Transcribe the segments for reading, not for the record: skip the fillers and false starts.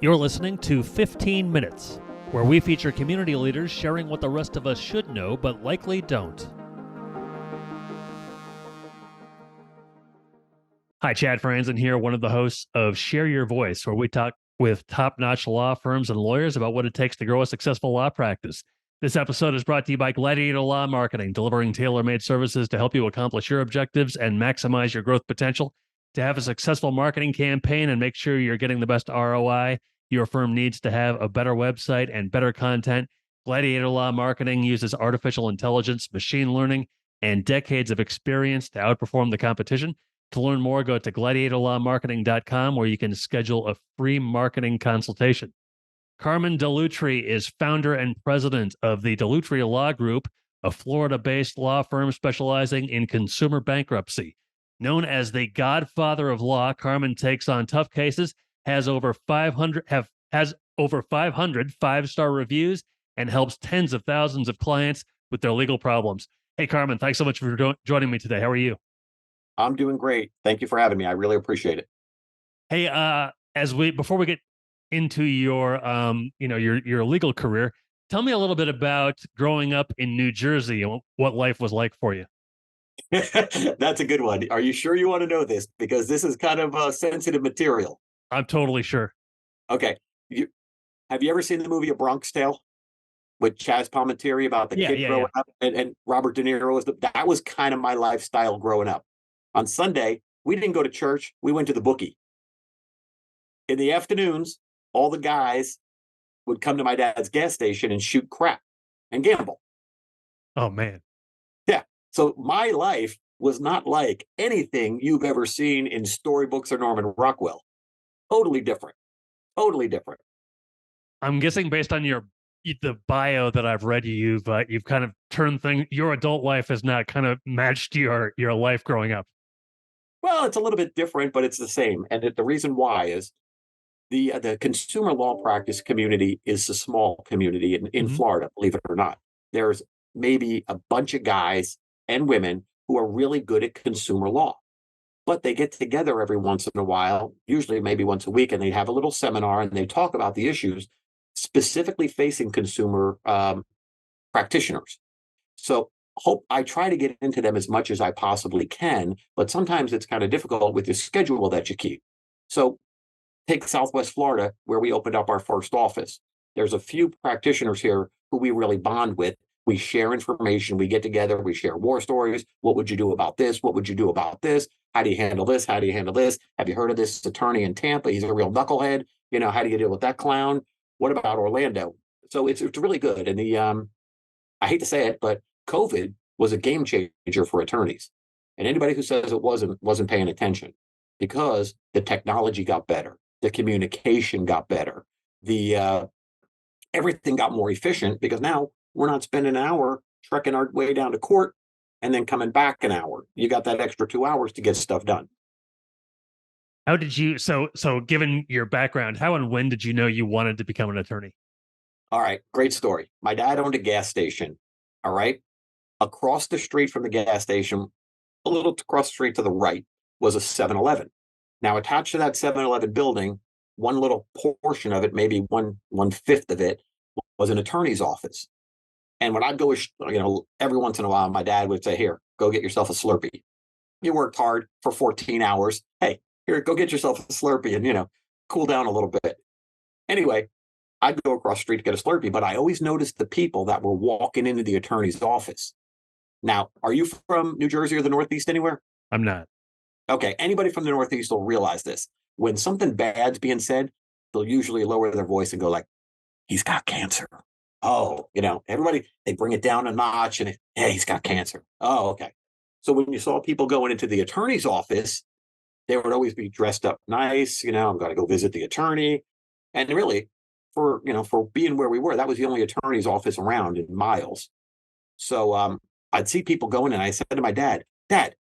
You're listening to 15 Minutes, where we feature community leaders sharing what the rest of us should know but likely don't. Hi, Chad Franzen here, one of the hosts of Share Your Voice, where we talk with top-notch law firms and lawyers about what it takes to grow a successful law practice. This episode is brought to you by Gladiator Law Marketing, delivering tailor-made services to help you accomplish your objectives and maximize your growth potential. To have a successful marketing campaign and make sure you're getting the best ROI, your firm needs to have a better website and better content. Gladiator Law Marketing uses artificial intelligence, machine learning, and decades of experience to outperform the competition. To learn more, go to gladiatorlawmarketing.com, where you can schedule a free marketing consultation. Carmen Dellutri is founder and president of the Dellutri Law Group, a Florida-based law firm specializing in consumer bankruptcy. Known as the godfather of law, Carmen takes on tough cases, has over 500 five-star reviews, and helps tens of thousands of clients with their legal problems. Hey, Carmen, thanks so much for joining me today. How are you? I'm doing great. Thank you for having me. I really appreciate it. Hey, before we get into your your legal career, tell me a little bit about growing up in New Jersey and what life was like for you. That's a good one. Are you sure you want to know this? Because this is kind of sensitive material. I'm totally sure. Okay. Have you ever seen the movie A Bronx Tale with Chaz Palminteri about the kid growing up and Robert De Niro? That was kind of my lifestyle growing up. On Sunday, we didn't go to church. We went to the bookie. In the afternoons, all the guys would come to my dad's gas station and shoot crap and gamble. Oh, man. Yeah. So my life was not like anything you've ever seen in storybooks or Norman Rockwell. Totally different. Totally different. I'm guessing based on the bio that I've read, you've kind of turned things. Your adult life has not kind of matched your life growing up. Well, it's a little bit different, but it's the same. And the reason why is the consumer law practice community is a small community in Florida, believe it or not. There's maybe a bunch of guys and women who are really good at consumer law, but they get together every once in a while, usually maybe once a week, and they have a little seminar and they talk about the issues specifically facing consumer practitioners. So I try to get into them as much as I possibly can, but sometimes it's kind of difficult with the schedule that you keep. So take Southwest Florida, where we opened up our first office. There's a few practitioners here who we really bond with. We share information. We get together. We share war stories. What would you do about this? What would you do about this? How do you handle this? How do you handle this? Have you heard of this attorney in Tampa? He's a real knucklehead. How do you deal with that clown? What about Orlando? So it's really good. And I hate to say it, but COVID was a game changer for attorneys. And anybody who says it wasn't paying attention, because the technology got better. The communication got better. Everything got more efficient, because now we're not spending an hour trekking our way down to court and then coming back an hour. You got that extra 2 hours to get stuff done. How did you, so given your background, how and when did you know you wanted to become an attorney? All right, great story. My dad owned a gas station. All right. Across the street from the gas station, a little across the street to the right, was a 7-Eleven. Now, attached to that 7-Eleven building, one little portion of it, maybe one-fifth of it, was an attorney's office. And when I'd go, every once in a while, my dad would say, "Here, go get yourself a Slurpee. You worked hard for 14 hours. Hey, here, go get yourself a Slurpee and, cool down a little bit." Anyway, I'd go across the street to get a Slurpee, but I always noticed the people that were walking into the attorney's office. Now, are you from New Jersey or the Northeast anywhere? I'm not. Okay, anybody from the Northeast will realize this. When something bad's being said, they'll usually lower their voice and go like, "He's got cancer." Oh, everybody, they bring it down a notch and, "Hey, he's got cancer." Oh, okay. So when you saw people going into the attorney's office, they would always be dressed up nice. I'm going to go visit the attorney. And really, for being where we were, that was the only attorney's office around in miles. So I'd see people going, and I said to my dad, "Dad,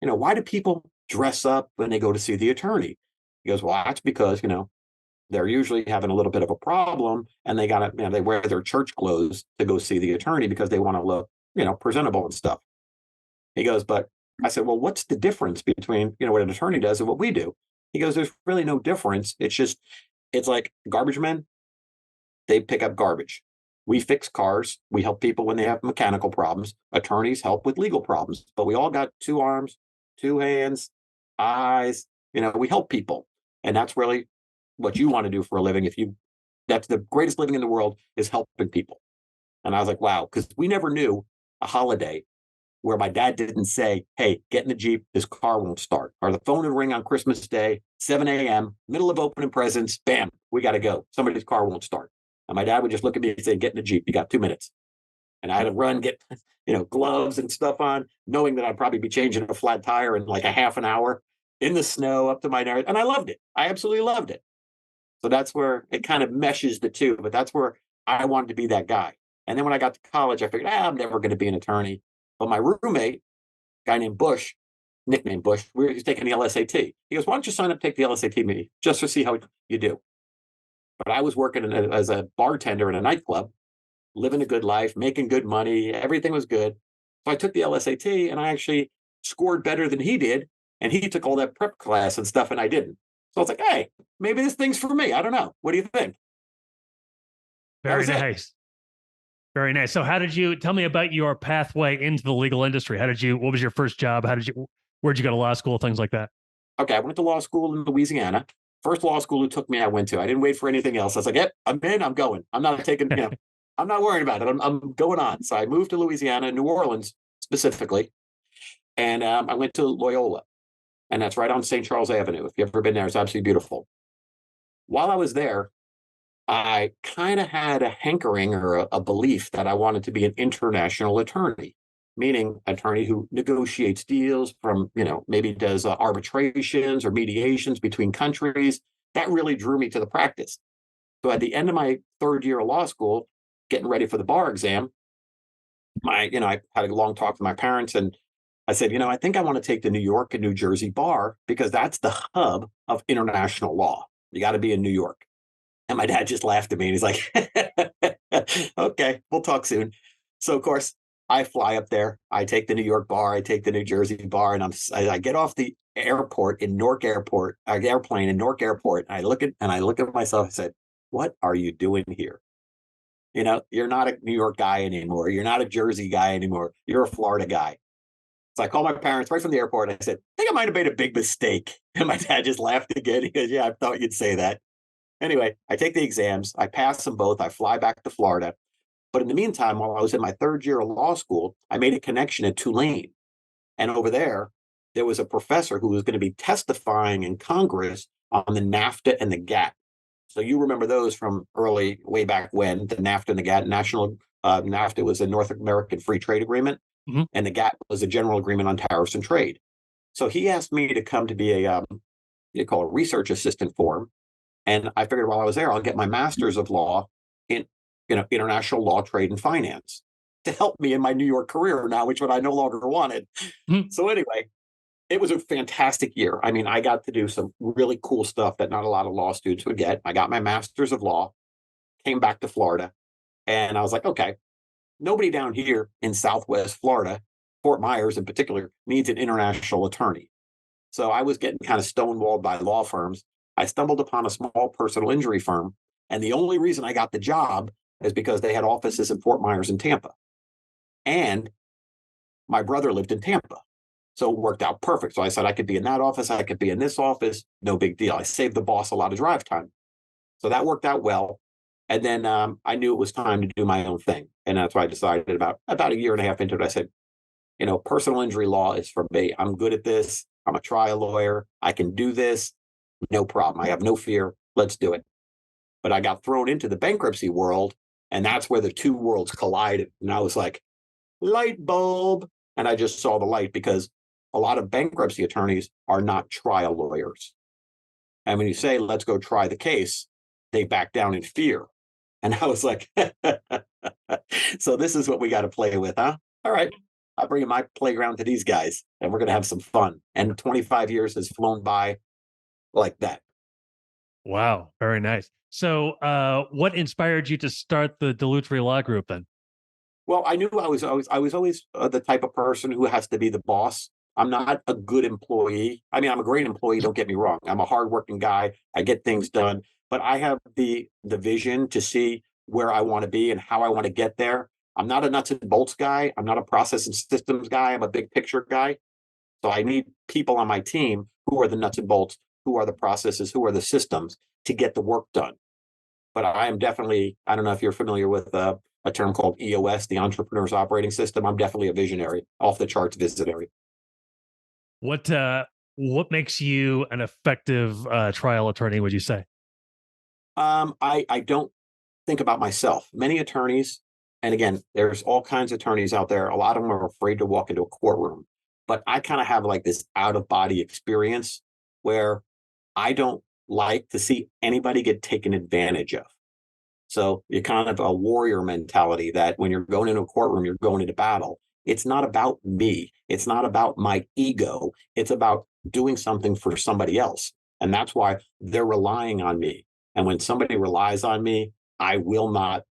why do people dress up when they go to see the attorney?" He goes, "Well, that's because, they're usually having a little bit of a problem, and they they wear their church clothes to go see the attorney because they want to look, presentable and stuff." He goes, "But," I said, "Well, what's the difference between, what an attorney does and what we do?" He goes, "There's really no difference. It's just It's like garbage men, they pick up garbage. We fix cars. We help people when they have mechanical problems. Attorneys help with legal problems. But we all got two arms, two hands, eyes. We help people. And that's really what you want to do for a living. That's the greatest living in the world, is helping people. And I was like, wow, because we never knew a holiday where my dad didn't say, hey, get in the Jeep, this car won't start. Or the phone would ring on Christmas Day, 7 a.m., middle of opening presents, bam, we got to go. Somebody's car won't start. And my dad would just look at me and say, get in the Jeep, you got 2 minutes. And I had to run, get gloves and stuff on, knowing that I'd probably be changing a flat tire in like a half an hour in the snow up to my nose. And I loved it. I absolutely loved it. So that's where it kind of meshes the two, but that's where I wanted to be that guy. And then when I got to college, I figured, I'm never going to be an attorney. But my roommate, a guy named Bush, nicknamed Bush, he was taking the LSAT. He goes, why don't you sign up, take the LSAT maybe, just to see how you do. But I was working as a bartender in a nightclub, living a good life, making good money. Everything was good. So I took the LSAT and I actually scored better than he did. And he took all that prep class and stuff and I didn't. So I was like, hey, maybe this thing's for me. I don't know. What do you think? Very nice. Very nice. So tell me about your pathway into the legal industry? What was your first job? Where'd you go to law school? Things like that. Okay. I went to law school in Louisiana. First law school it took me, I went to. I didn't wait for anything else. I was like, yep, I'm in, I'm going. I'm not taking, I'm not worrying about it. I'm going on. So I moved to Louisiana, New Orleans specifically. And I went to Loyola. And that's right on St. Charles Avenue. If you've ever been there, it's absolutely beautiful. While I was there, I kind of had a hankering or a belief that I wanted to be an international attorney, meaning attorney who negotiates deals from, maybe does arbitrations or mediations between countries. That really drew me to the practice. So at the end of my third year of law school, getting ready for the bar exam, I had a long talk with my parents and I said, I think I want to take the New York and New Jersey bar because that's the hub of international law. You got to be in New York. And my dad just laughed at me and he's like, okay, we'll talk soon. So, of course, I fly up there. I take the New York bar. I take the New Jersey bar. And I get off the airplane in Newark Airport. And I look at myself and said, what are you doing here? You're not a New York guy anymore. You're not a Jersey guy anymore. You're a Florida guy. So I called my parents right from the airport. I said, I think I might have made a big mistake. And my dad just laughed again. He goes, yeah, I thought you'd say that. Anyway, I take the exams. I pass them both. I fly back to Florida. But in the meantime, while I was in my third year of law school, I made a connection at Tulane. And over there was a professor who was going to be testifying in Congress on the NAFTA and the GATT. So you remember those from way back when, the NAFTA and the GATT. NAFTA was a North American Free Trade Agreement, and the GATT was a general agreement on tariffs and trade. So he asked me to come to be a research assistant for him. And I figured while I was there, I'll get my master's of law in, international law, trade, and finance to help me in my New York career now, which what I no longer wanted. So anyway, it was a fantastic year. I mean, I got to do some really cool stuff that not a lot of law students would get. I got my master's of law, came back to Florida, and I was like, okay, nobody down here in Southwest Florida, Fort Myers in particular, needs an international attorney. So I was getting kind of stonewalled by law firms. I stumbled upon a small personal injury firm. And the only reason I got the job is because they had offices in Fort Myers and Tampa. And my brother lived in Tampa. So it worked out perfect. So I said I could be in that office. I could be in this office. No big deal. I saved the boss a lot of drive time. So that worked out well. And then I knew it was time to do my own thing. And that's why I decided about a year and a half into it, I said, personal injury law is for me. I'm good at this. I'm a trial lawyer. I can do this. No problem. I have no fear. Let's do it. But I got thrown into the bankruptcy world, and that's where the two worlds collided. And I was like, light bulb. And I just saw the light because a lot of bankruptcy attorneys are not trial lawyers. And when you say, let's go try the case, they back down in fear. And I was like, so this is what we got to play with, huh? All right. I'll bring my playground to these guys, and we're going to have some fun. And 25 years has flown by like that. Wow. Very nice. So what inspired you to start the Dellutri Law Group then? Well, I knew I was always the type of person who has to be the boss. I'm not a good employee. I mean, I'm a great employee. Don't get me wrong. I'm a hardworking guy. I get things done. but I have the vision to see where I want to be and how I want to get there. I'm not a nuts and bolts guy. I'm not a process and systems guy. I'm a big picture guy. So I need people on my team who are the nuts and bolts, who are the processes, who are the systems to get the work done. But I am definitely, I don't know if you're familiar with a term called EOS, the Entrepreneur's Operating System. I'm definitely a visionary, off the charts visionary. What makes you an effective trial attorney, would you say? I don't think about myself. Many attorneys, and again, there's all kinds of attorneys out there. A lot of them are afraid to walk into a courtroom, but I kind of have like this out of body experience where I don't like to see anybody get taken advantage of. So you're kind of a warrior mentality that when you're going into a courtroom, you're going into battle. It's not about me. It's not about my ego. It's about doing something for somebody else. And that's why they're relying on me. And when somebody relies on me, I will not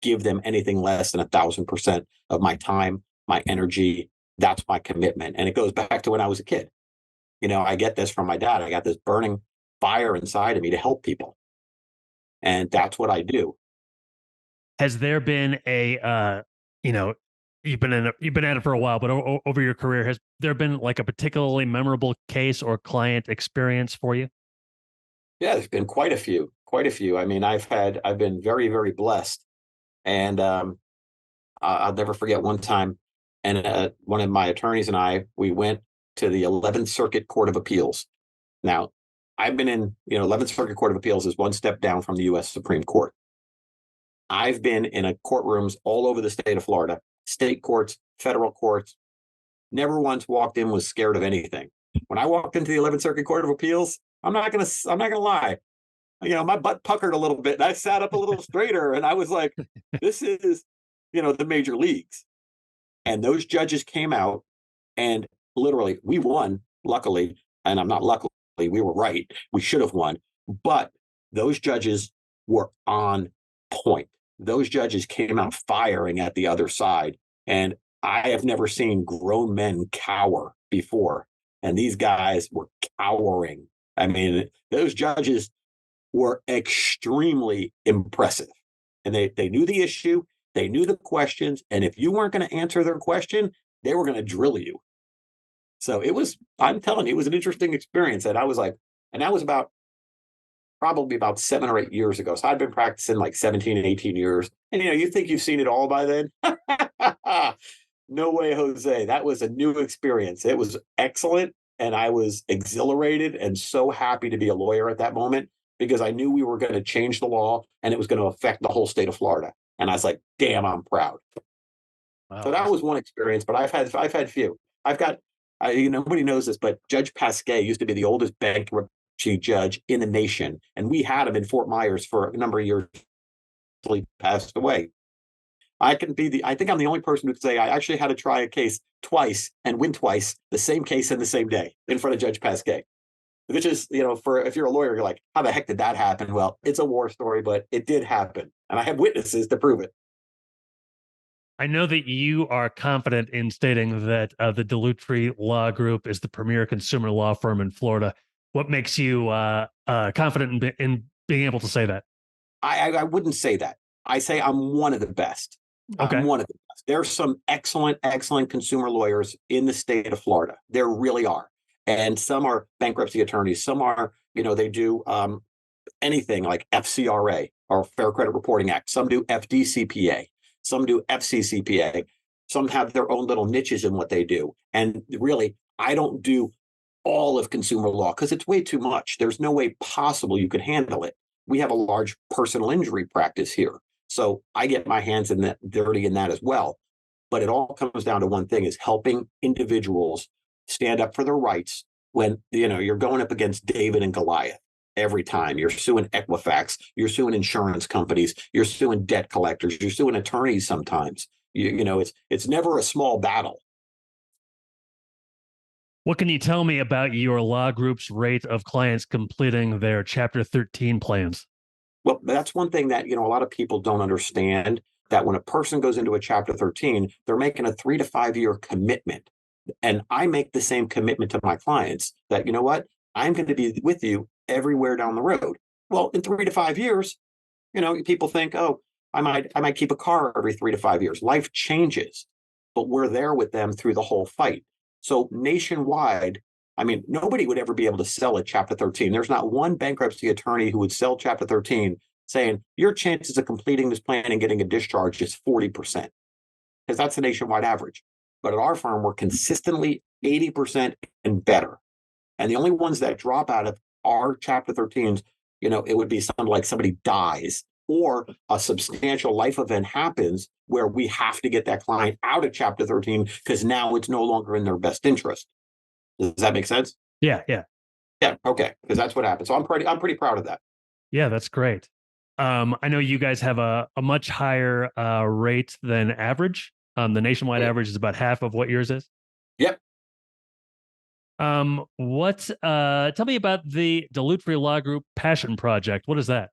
give them anything less than 1,000% of my time, my energy. That's my commitment. And it goes back to when I was a kid. I get this from my dad. I got this burning fire inside of me to help people. And that's what I do. Has there been you know, you've been at it for a while, but over your career, has there been like a particularly memorable case or client experience for you? Yeah, there's been quite a few, quite a few. I mean, I've been very, very blessed. And I'll never forget one time, and one of my attorneys and we went to the 11th Circuit Court of Appeals. Now, I've been in, 11th Circuit Court of Appeals is one step down from the U.S. Supreme Court. I've been in courtrooms all over the state of Florida, state courts, federal courts. Never once walked in was scared of anything. When I walked into the 11th Circuit Court of Appeals, I'm not gonna lie. My butt puckered a little bit and I sat up a little straighter and I was like, this is, the major leagues. And those judges came out and literally we won, luckily. And I'm not luckily, we were right. We should have won. But those judges were on point. Those judges came out firing at the other side. And I have never seen grown men cower before. And these guys were cowering. I mean, those judges were extremely impressive. And they knew the issue, they knew the questions. And if you weren't going to answer their question, they were going to drill you. So I'm telling you, it was an interesting experience. And I was like, and that was probably about 7 or 8 years ago. So I'd been practicing like 17 and 18 years. And you think you've seen it all by then? No way, Jose. That was a new experience. It was excellent. And I was exhilarated and so happy to be a lawyer at that moment because I knew we were going to change the law and it was going to affect the whole state of Florida. And I was like, damn, I'm proud. Wow. So that was one experience, but I've had few. I've got, nobody knows this, but Judge Pasquet used to be the oldest bankruptcy judge in the nation. And we had him in Fort Myers for a number of years until he passed away. I think I'm the only person who could say I actually had to try a case twice and win twice, the same case in the same day in front of Judge Pasquet. Which is, if you're a lawyer, you're like, how the heck did that happen? Well, it's a war story, but it did happen. And I have witnesses to prove it. I know that you are confident in stating that the Dellutri Law Group is the premier consumer law firm in Florida. What makes you confident in being able to say that? I wouldn't say that. I say I'm one of the best. Okay. I'm one of the best. There's some excellent, excellent consumer lawyers in the state of Florida. There really are. And some are bankruptcy attorneys. Some are, they do anything like FCRA or Fair Credit Reporting Act. Some do FDCPA. Some do FCCPA. Some have their own little niches in what they do. And really, I don't do all of consumer law because it's way too much. There's no way possible you could handle it. We have a large personal injury practice here. So I get my hands dirty in that as well. But it all comes down to one thing, is helping individuals stand up for their rights when, you're going up against David and Goliath every time. You're suing Equifax, you're suing insurance companies, you're suing debt collectors, you're suing attorneys sometimes. It's never a small battle. What can you tell me about your law group's rate of clients completing their Chapter 13 plans? Well, that's one thing that, a lot of people don't understand, that when a person goes into a Chapter 13, they're making a 3 to 5 year commitment. And I make the same commitment to my clients that, I'm going to be with you everywhere down the road. Well, in 3 to 5 years, people think, oh, I might keep a car every 3 to 5 years. Life changes, but we're there with them through the whole fight. So nationwide, I mean, nobody would ever be able to sell a Chapter 13. There's not one bankruptcy attorney who would sell Chapter 13 saying your chances of completing this plan and getting a discharge is 40%, because that's the nationwide average. But at our firm, we're consistently 80% and better. And the only ones that drop out of our Chapter 13s, it would be something like somebody dies or a substantial life event happens where we have to get that client out of Chapter 13 because now it's no longer in their best interest. Does that make sense? Yeah, yeah. Yeah, okay, because that's what happens. So I'm pretty proud of that. Yeah, that's great. I know you guys have a much higher rate than average. The nationwide Yeah. average is about half of what yours is. Yep. Tell me about the Dellutri Law Group Passion Project. What is that?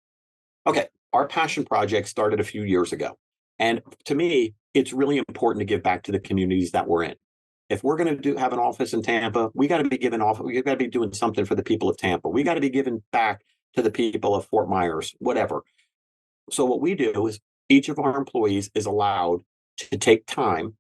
Okay. Our passion project started a few years ago. And to me, it's really important to give back to the communities that we're in. If we're going to have an office in Tampa, we got to be giving off, we got to be doing something for the people of Tampa. We got to be giving back to the people of Fort Myers, whatever. So what we do is each of our employees is allowed to take time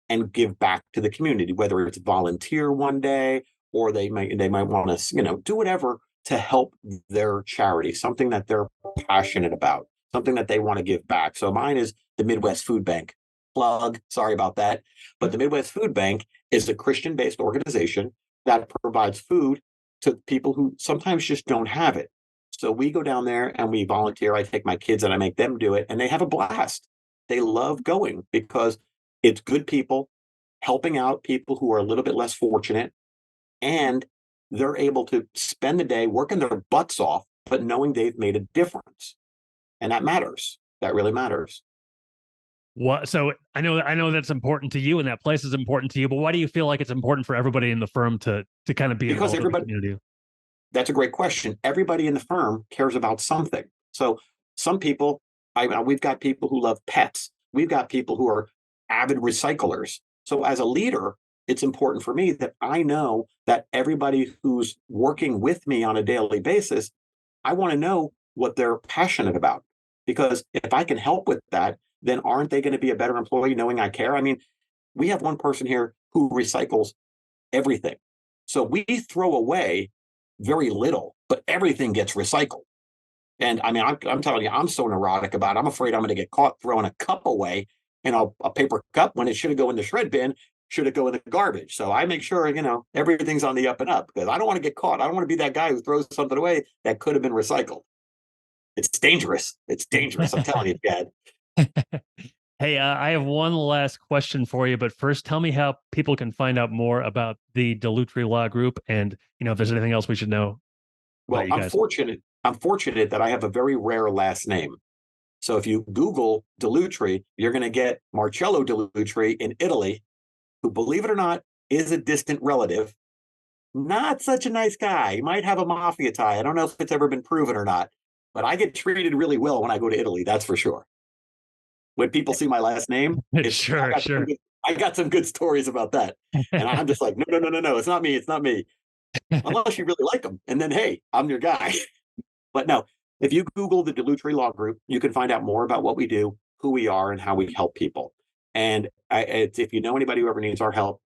and give back to the community, whether it's volunteer one day or they might want to, do whatever to help their charity, something that they're passionate about, something that they want to give back. So mine is the Midwest Food Bank. Plug, sorry about that. But the Midwest Food Bank is a Christian-based organization that provides food to people who sometimes just don't have it. So we go down there and we volunteer. I take my kids and I make them do it, and they have a blast. They love going because it's good people helping out people who are a little bit less fortunate, and they're able to spend the day working their butts off, but knowing they've made a difference. And that matters. That really matters. What? So I know that's important to you, and that place is important to you. But why do you feel like it's important for everybody in the firm to kind of be Because involved in the everybody, community? that's a great question. Everybody in the firm cares about something. So some people, we've got people who love pets. We've got people who are avid recyclers. So as a leader, it's important for me that I know that everybody who's working with me on a daily basis, I want to know what they're passionate about. Because if I can help with that, then aren't they going to be a better employee knowing I care? I mean, we have one person here who recycles everything. So we throw away very little, but everything gets recycled. And I mean, I'm telling you, I'm so neurotic about it. I'm afraid I'm going to get caught throwing a cup away, a paper cup when it should have go in the shred bin, should it go in the garbage. So I make sure, everything's on the up and up because I don't want to get caught. I don't want to be that guy who throws something away that could have been recycled. It's dangerous. It's dangerous. I'm telling you, Dad. Hey, I have one last question for you, but first, tell me how people can find out more about the Dellutri Law Group, and if there's anything else we should know about Well, you I'm guys. fortunate. I'm fortunate that I have a very rare last name. So if you Google Dellutri, you're going to get Marcello Dellutri in Italy, who, believe it or not, is a distant relative. Not such a nice guy. He might have a mafia tie. I don't know if it's ever been proven or not, but I get treated really well when I go to Italy. That's for sure. When people see my last name, Sure, sure. I got some good stories about that. And I'm just like, no, no, no, no, no. It's not me. It's not me. Unless you really like them. And then, hey, I'm your guy. But no, if you Google the Dellutri Law Group, you can find out more about what we do, who we are, and how we help people. And if you know anybody who ever needs our help,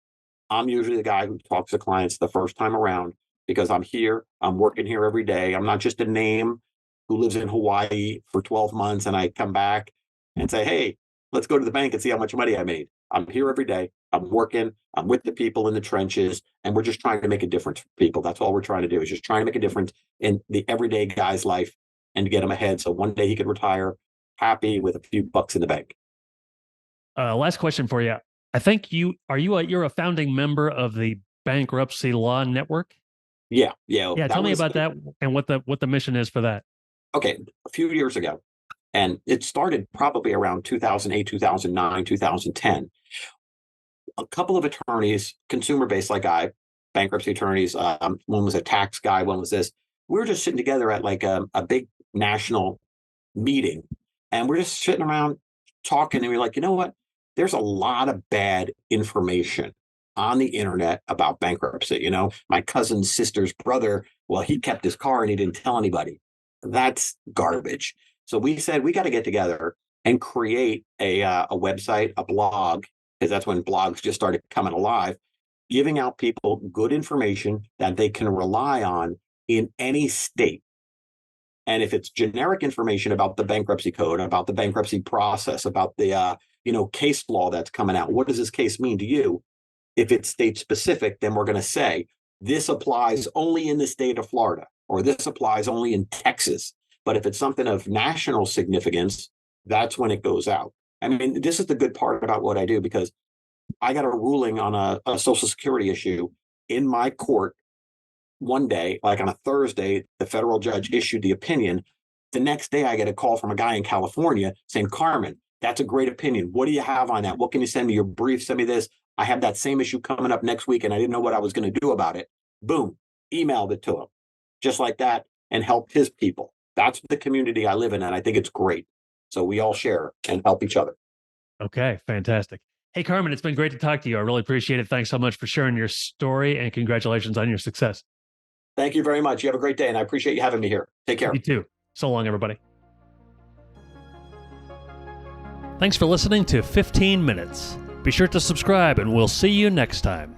I'm usually the guy who talks to clients the first time around because I'm here. I'm working here every day. I'm not just a name who lives in Hawaii for 12 months and I come back and say, hey, let's go to the bank and see how much money I made. I'm here every day. I'm working. I'm with the people in the trenches, and we're just trying to make a difference for people. That's all we're trying to do is just trying to make a difference in the everyday guy's life and to get him ahead. So one day he could retire happy with a few bucks in the bank. Last question for you. I think you're a founding member of the Bankruptcy Law Network. Yeah. Yeah. Yeah, tell me about that and what the mission is for that. Okay. A few years ago, and it started probably around 2008, 2009, 2010. A couple of attorneys, consumer-based like bankruptcy attorneys, one was a tax guy, one was this. We were just sitting together at like a big national meeting, and we're just sitting around talking, and we're like, you know what? There's a lot of bad information on the internet about bankruptcy. My cousin's sister's brother, well, he kept his car and he didn't tell anybody. That's garbage. So we said we got to get together and create a website, a blog, because that's when blogs just started coming alive, giving out people good information that they can rely on in any state. And if it's generic information about the bankruptcy code, about the bankruptcy process, about the case law that's coming out, what does this case mean to you? If it's state specific, then we're going to say this applies only in the state of Florida, or this applies only in Texas. But if it's something of national significance, that's when it goes out. I mean, this is the good part about what I do, because I got a ruling on a Social Security issue in my court one day, like on a Thursday. The federal judge issued the opinion. The next day, I get a call from a guy in California saying, Carmen, that's a great opinion. What do you have on that? What can you send me? Your brief, send me this. I have that same issue coming up next week, and I didn't know what I was going to do about it. Boom, emailed it to him, just like that, and helped his people. That's the community I live in, and I think it's great. So we all share and help each other. Okay, fantastic. Hey, Carmen, it's been great to talk to you. I really appreciate it. Thanks so much for sharing your story, and congratulations on your success. Thank you very much. You have a great day, and I appreciate you having me here. Take care. You too. So long, everybody. Thanks for listening to 15 Minutes. Be sure to subscribe, and we'll see you next time.